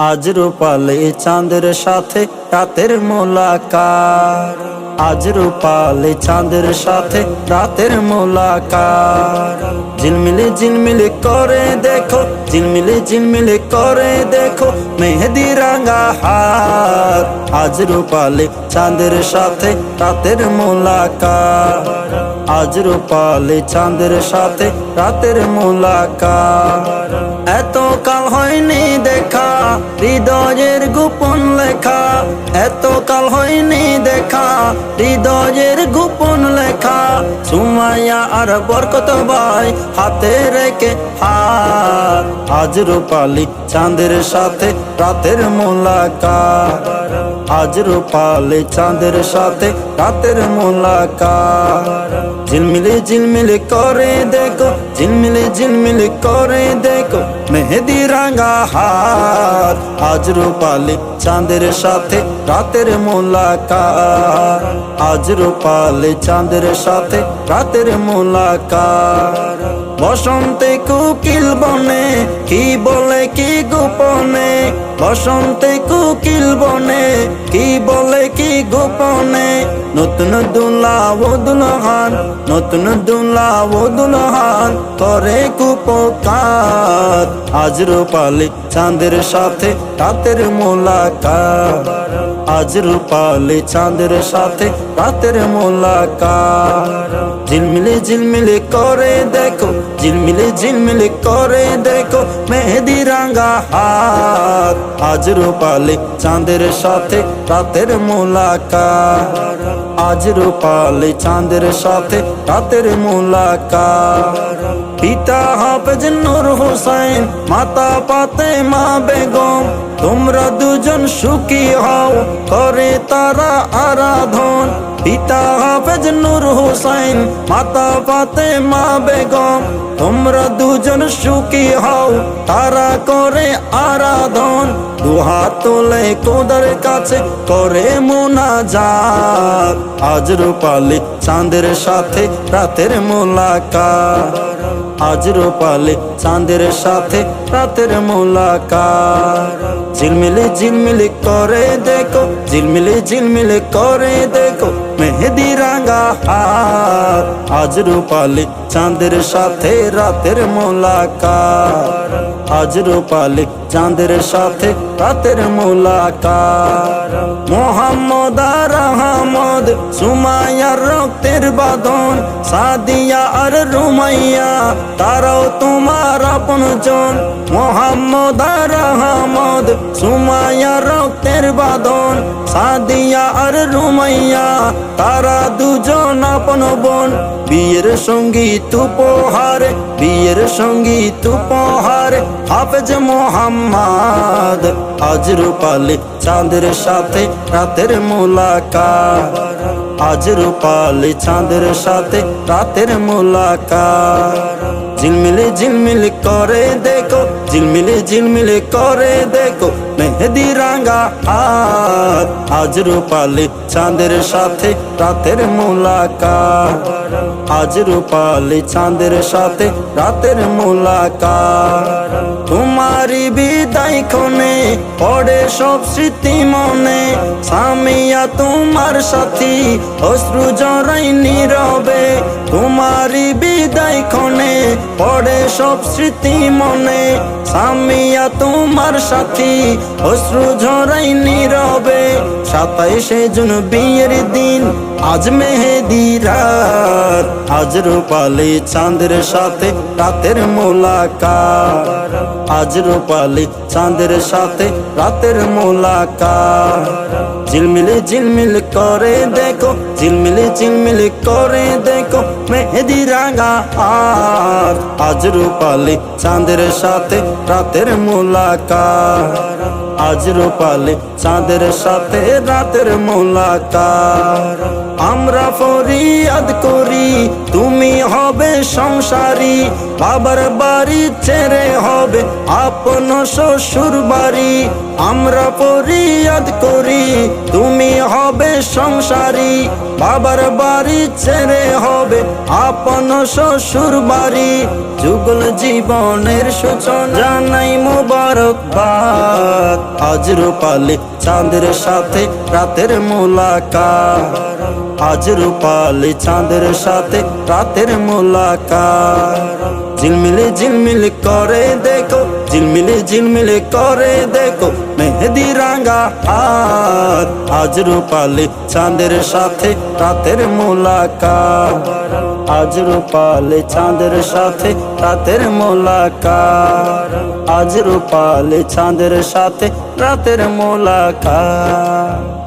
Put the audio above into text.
আজ রূপালী চাঁদের সাথে রাতের মোলাকাত, আজ রূপালী চাঁদের সাথে রাতের মোলাকাত। ঝিলমিলি ঝিলমিলি করে দেখো, ঝিলমিলি ঝিলমিলি করে দেখো মেহেদি রাঙা হাত। আজ রূপালী চাঁদের সাথে রাতের মোলাকাত, আজ রূপালী চাঁদের সাথে রাতের মোলাকাত। এত কাল হয়নি দেখা হৃদয়ের গোপন লেখা, এত কাল হয়নি দেখা হৃদয়ের গোপন লেখা। সুমাইয়া আর বরকত ভাই হাতে রেখে হাত। আজ রূপালী চাঁদের সাথে রাতের মোলাকাত, আজ রূপালী চাঁদের সাথে রাতের মোলাকাত। ঝিলমিলি ঝিলমিলি করে দেখো, ঝিলমিলি ঝিলমিলি করে দেখো মেহেদি রাঙা হাত। আজ রূপালী চাঁদের সাথে রাতের মোলাকাত, আজ রূপালী চাঁদের সাথে রাতের মোলাকাত। বসন্তে কোকিল বনে কি বলে কি গোপনে, বসন্তে কোকিল বনে কি বলে কি গোপনে। নতুন দুলা ও দুলহান, নতুন দুলা ও দুলহান করে কুপকাত। আজ রূপালী চাঁদের সাথে রাতের মোলাকাত, আজ রূপালী চাঁদের সাথে রাতের মোলাকাত। ঝিলমিলি ঝিলমিলি করে দেখো, ঝিলমিলি ঝিলমিলি করে দেখো মেহেদি রাঙা হাত। আজ রূপালী চাঁদের সাথে রাতের মোলাকাত, আজ রূপালী চাঁদের সাথে রাতের মোলাকাত। পিতা হাফেজ নূর হোসেন, মাতা ফাতেমা বেগম, তোমরা দুজন সুখী হও করে তারা আরাধন। পিতা হাফেজ নূর হোসেন, মাতা ফাতেমা বেগম, তোমরা দুজন সুখী হও তারা করে আরাধন। দুহাত তোলে খোদার কাছে করে মুনাজাত। আজ রূপালী চাঁদের সাথে রাতের মোলাকাত, আজ রূপালী চাঁদের সাথে রাতের মোলাকাত। ঝিলমিলি ঝিলমিলি করে দেখো, ঝিলমিলি ঝিলমিলি করে দেখো মেহেদি রাঙা হাত। আজ রূপালী চাঁদের সাথে রাতের মোলাকাত, আজ রূপালী চাঁদের সাথে রাতের মোলাকাত। মোহাম্মদ আর আহমদ সুমাইয়ার রক্তের বাঁধন, সাদিয়া আর রুমাইয়া তারাও তোমার আপনজন। মোহাম্মদ আর আহমদ সুমাইয়ার রক্তের বাঁধন, সাদিয়া আর রুমাইয়া তারা দুজন আপন বোন। বিয়ের সঙ্গীত উপহার, বিয়ের সঙ্গীত উপহার হাফেজ মোহাম্মদ। আজ রূপালী চাঁদের সাথে রাতের মোলাকাত, আজ রূপালী চাঁদের সাথে রাতের মোলাকাত। ঝিলমিলি ঝিলমিলি করে দেখো, ঝিলমিলি ঝিলমিলি করে দেখো মেহেদি রাঙা হাত। আজ রূপালী চাঁদের সাথে রাতের মোলাকাত, আজ রূপালী চাঁদের সাথে রাতের মোলাকাত। তোমারি বিদায় ক্ষণে পড়ে সব স্মৃতি মনে, সামিয়া তোমার সাথী অশ্রু জড়াই নীরবে। তোমারি বিদায় ক্ষণে পড়ে সব স্মৃতি মনে, সামিয়া তোমার সাথী অশ্রু ঝরাই নীরবে। 27শে জুন বিয়ের দিন, আজ মেহেদি রাত। আজ রূপালী চাঁদের সাথে রাতের মোলাকাত, আজ রূপালী চাঁদের সাথে রাতের মোলাকাত। ঝিলমিলি ঝিলমিলি করে দেখো, ঝিলমিলি ঝিলমিলি করে দেখো মেহেদি রাঙা হাত। আজ রূপালী চাঁদের সাথে রাতের মোলাকাত, আজ রূপালী চাঁদের সাথে রাতের মোলাকাত। আমরা ফরিয়াদ করি তুমি হবে সংসারী, বাবার বাড়ি ছেড়ে হবে আপন শ্বশুর বাড়ি। আমরা ফরিয়াদ করি তুমি হবে সংসারী, বাবার বাড়ি ছেড়ে হবে আপন শ্বশুর বাড়ি। যুগল জীবনের সূচনা জানাই মোবারকবাদ। আজ রূপালি চাঁদের সাথে রাতের মোলাকাত, আজ রূপালি চাঁদের সাথে রাতের মোলাকাত। ঝিলমিলি ঝিলমিলি করে দেখো, ঝিলমিলি ঝিলমিলি করে দেখো মেহেদি রাঙা হাত, আজ রূপালি চাঁদের সাথে রাতের মোলাকাত, আজ রূপালি চাঁদের সাথে রাতের মোলাকাত, আজ রূপালি চাঁদের সাথে রাতের মোলাকাত।